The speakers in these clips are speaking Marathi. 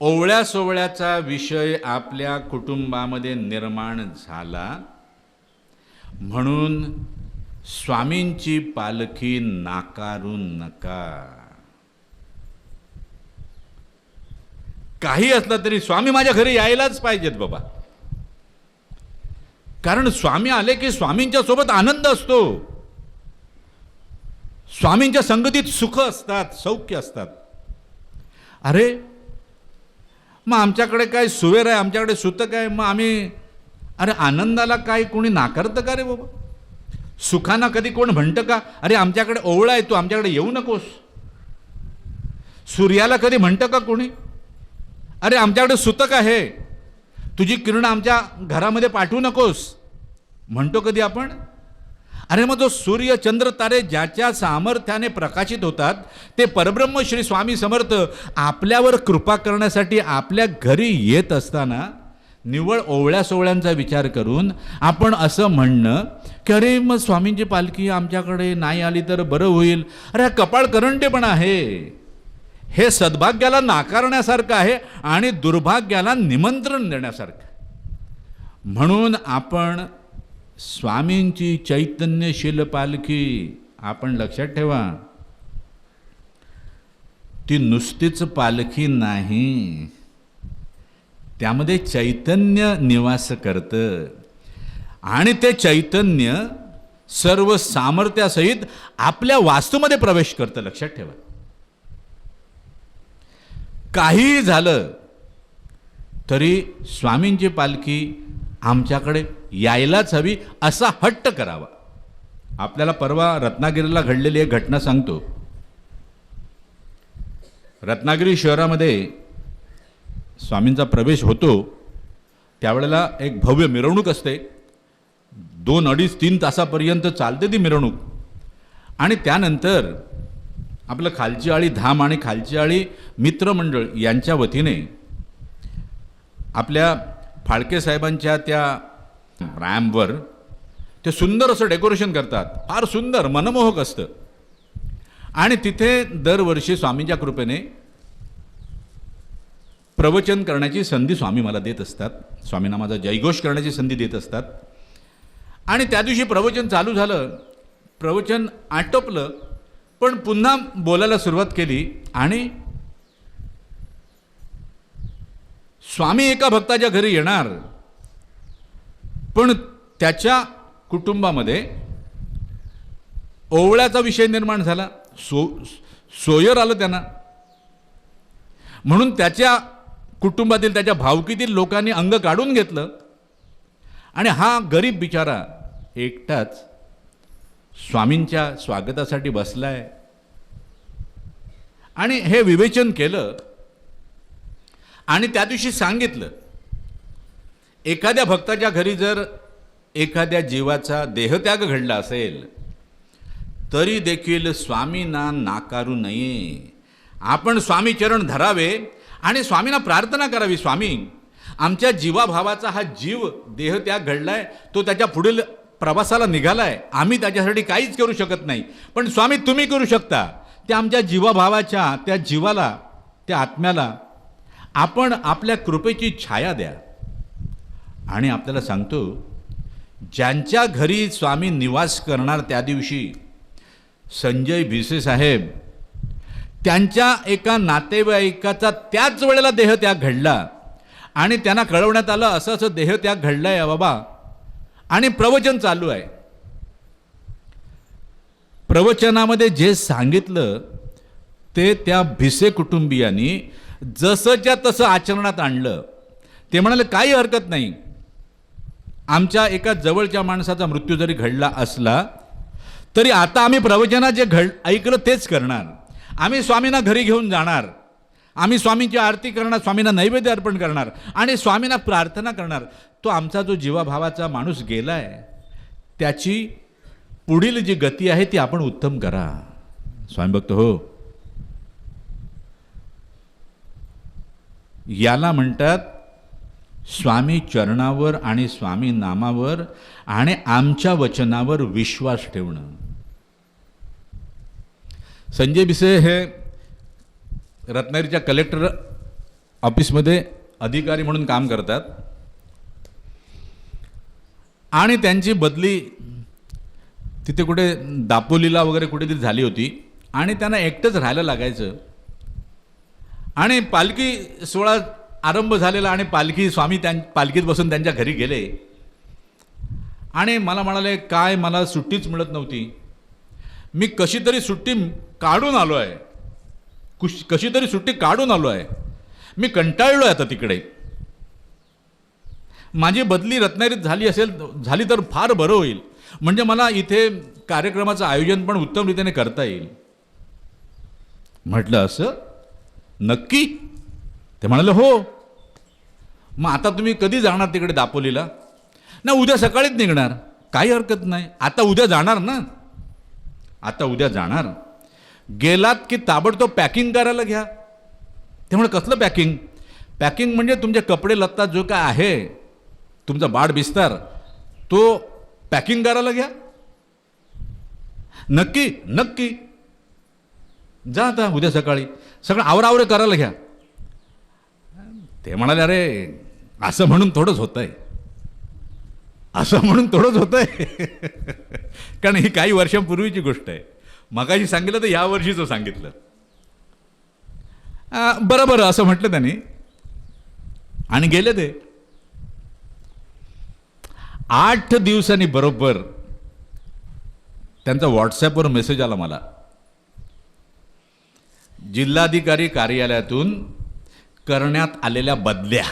ओवळ्या सोवळ्याचा विषय आपल्या कुटुंबामध्ये निर्माण झाला म्हणून स्वामींची पालखी नाकारू नका. काही असलं तरी स्वामी माझ्या घरी यायलाच पाहिजेत बाबा. कारण स्वामी आले की स्वामींच्या सोबत आनंद असतो, स्वामींच्या संगतीत सुख असतात, सौख्य असतात. अरे मग आमच्याकडे काय सुवेर आहे, आमच्याकडे सुतक आहे, मग आम्ही अरे आनंदाला काय कोणी नाकारतं का रे बाबा? सुखाना कधी कोण म्हणतं का अरे आमच्याकडे ओवळा आहे तू आमच्याकडे येऊ नकोस? सूर्याला कधी म्हणतं का कोणी अरे आमच्याकडे सुतक आहे तुझी किरण आमच्या घरामध्ये पाठवू नकोस? म्हणतो कधी आपण? अरे मग जो सूर्य चंद्र तारे ज्याच्या सामर्थ्याने प्रकाशित होतात ते परब्रह्म श्री स्वामी समर्थ आपल्यावर कृपा करण्यासाठी आपल्या घरी येत असताना निव्वळ ओवळ्या सोवळ्यांचा विचार करून आपण असं म्हणणं की अरे मग स्वामींची पालखी आमच्याकडे नाही आली तर बरं होईल. अरे हा कपाळ करंटेपणा आहे. हे सद्भाग्याला नाकारण्यासारखं आहे आणि दुर्भाग्याला निमंत्रण देण्यासारखं. म्हणून आपण स्वामींची चैतन्यशील पालखी आपण लक्षात ठेवा, ती नुसतीच पालखी नाही, त्यामध्ये चैतन्य निवास करतं आणि ते चैतन्य सर्व सामर्थ्यासहित आपल्या वास्तूमध्ये प्रवेश करतं. लक्षात ठेवा. काही झालं तरी स्वामींची पालखी आमच्याकडे यायलाच हवी असा हट्ट करावा. आपल्याला परवा रत्नागिरीला घडलेली एक घटना सांगतो. रत्नागिरी शहरामध्ये स्वामींचा प्रवेश होतो त्यावेळेला एक भव्य मिरवणूक असते. 2, 2.5, 3 तासापर्यंत चालते ती मिरवणूक. आणि त्यानंतर आपलं खालची आळी धाम आणि खालची आळी मित्रमंडळ यांच्या वतीने आपल्या फाळके साहेबांच्या त्या रॅम्पवर ते सुंदर असं डेकोरेशन करतात. फार सुंदर मनमोहक असतं. आणि तिथे दरवर्षी स्वामींच्या कृपेने प्रवचन करण्याची संधी स्वामी मला देत असतात. स्वामींना माझा जयघोष करण्याची संधी देत असतात. आणि त्या दिवशी प्रवचन चालू झालं, प्रवचन आटोपलं, पण पुन्हा बोलायला सुरुवात केली आणि स्वामी एका भक्ताच्या घरी येणार, पण त्याच्या कुटुंबामध्ये ओवळ्याचा विषय निर्माण झाला. सोयर आलं त्यांना, म्हणून त्याच्या कुटुंबातील त्याच्या भावकीतील लोकांनी अंग काढून घेतलं आणि हा गरीब बिचारा एकटाच स्वामींच्या स्वागतासाठी बसलाय. आणि हे विवेचन केलं आणि त्या दिवशी सांगितलं, एखाद्या भक्ताच्या घरी जर एखाद्या जीवाचा देहत्याग घडला असेल तरी देखील स्वामींना नाकारू नये. आपण स्वामी चरण धरावे आणि स्वामींना प्रार्थना करावी, स्वामी आमच्या जीवाभावाचा हा जीव देहत्याग घडलाय, तो त्याच्या पुढील प्रवासाला निघालाय, आम्ही त्याच्यासाठी काहीच करू शकत नाही, पण स्वामी तुम्ही करू शकता. त्या आमच्या जीवाभावाच्या त्या जीवाला, त्या आत्म्याला आपण आपल्या कृपेची छाया द्या. आणि आपल्याला सांगतो, ज्यांच्या घरी स्वामी निवास करणार त्या दिवशी संजय भिसे साहेब, त्यांच्या एका नातेवाईकाचा त्याच वेळेला देहत्याग घडला आणि त्यांना कळवण्यात आलं असं असं देहत्याग घडलाय बाबा आणि प्रवचन चालू आहे. प्रवचनामध्ये जे सांगितलं ते त्या भिसे कुटुंबियांनी जसंच्या तसं आचरणात आणलं. ते म्हणाले काही हरकत नाही, आमच्या एका जवळच्या माणसाचा मृत्यू जरी घडला असला तरी आता आम्ही प्रवचनात जे ऐकलं तेच करणार. आम्ही स्वामींना घरी घेऊन जाणार, आम्ही स्वामींची आरती करणार, स्वामींना नैवेद्य अर्पण करणार आणि स्वामींना प्रार्थना करणार. तो आमचा जो जीवाभावाचा माणूस गेलाय त्याची पुढील जी गती आहे ती आपण उत्तम करा. स्वामी भक्त हो, याला म्हणतात स्वामी चरणावर आणि स्वामी नामावर आणि आमच्या वचनावर विश्वास ठेवणं. संजय भिसे हे रत्नागिरीच्या कलेक्टर ऑफिसमध्ये अधिकारी म्हणून काम करतात आणि त्यांची बदली तिथे कुठे दापोलीला वगैरे कुठेतरी झाली होती आणि त्यांना एकटंच राहायला लागायचं. आणि पालखी सोहळा आरंभ झालेला आणि स्वामी पालखीत बसून त्यांच्या घरी गेले आणि मला म्हणाले, काय मला सुट्टीच मिळत नव्हती, मी कशी तरी सुट्टी काढून आलो आहे, कशी तरी सुट्टी काढून आलो आहे, मी कंटाळलो आहे आता तिकडे, माझी बदली रत्नागिरीत झाली तर फार बरं होईल, म्हणजे मला इथे कार्यक्रमाचं आयोजन पण उत्तम रीतीने करता येईल. म्हटलं असं नक्की? ते म्हणाले हो. मग आता तुम्ही कधी जाणार तिकडे दापोलीला? ना उद्या सकाळीच निघणार. काही हरकत नाही, आता उद्या जाणार ना, आता उद्या जाणार. गेलात की ताबडतोब पॅकिंग करायला घ्या. ते म्हणे कसलं पॅकिंग? पॅकिंग म्हणजे तुमचे कपडे लत्ता जो काय आहे, तुमचा बाड बिस्तार, तो पॅकिंग करायला घ्या. नक्की नक्की, जा आता उद्या सकाळी सगळं आवरावरे करायला घ्या. ते म्हणाले, अरे असं म्हणून थोडंच होतंय, असं म्हणून थोडंच होतंय. कारण ही काही वर्षांपूर्वीची गोष्ट आहे. मगाशी सांगितलं तर या वर्षीचं सांगितलं. बरं बरं असं म्हटलं त्यांनी आणि गेले ते. 8 दिवसांनी बरोबर त्यांचा व्हॉट्सॲपवर मेसेज आला मला, जिल्हाधिकारी कार्यालयातून करण्यात आलेल्या बदल्या.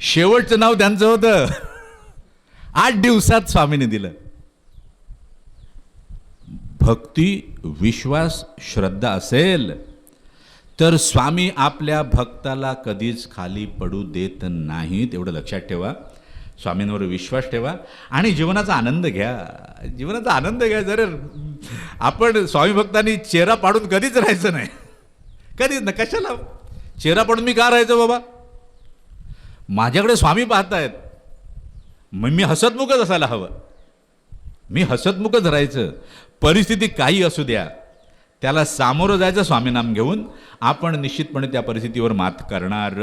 शेवटचं नाव त्यांचं होतं. 8 दिवसात स्वामीने दिलं. भक्ती, विश्वास, श्रद्धा असेल तर स्वामी आपल्या भक्ताला कधीच खाली पडू देत नाहीत. एवढं लक्षात ठेवा. स्वामींवर विश्वास ठेवा आणि जीवनाचा आनंद घ्या. जीवनाचा आनंद घ्या. जर आपण स्वामी भक्तांनी चेहरा पाडून कधीच राहायचं नाही, कधीच ना. कशाला चेहरा पाडून मी का राहायचं बाबा? माझ्याकडे स्वामी पाहतायत, मग मी हसतमुखच असायला हवं. मी हसतमुखच राहायचं. परिस्थिती काही असू द्या, त्याला सामोरं जायचं स्वामीनाम घेऊन. आपण निश्चितपणे त्या परिस्थितीवर मात करणार.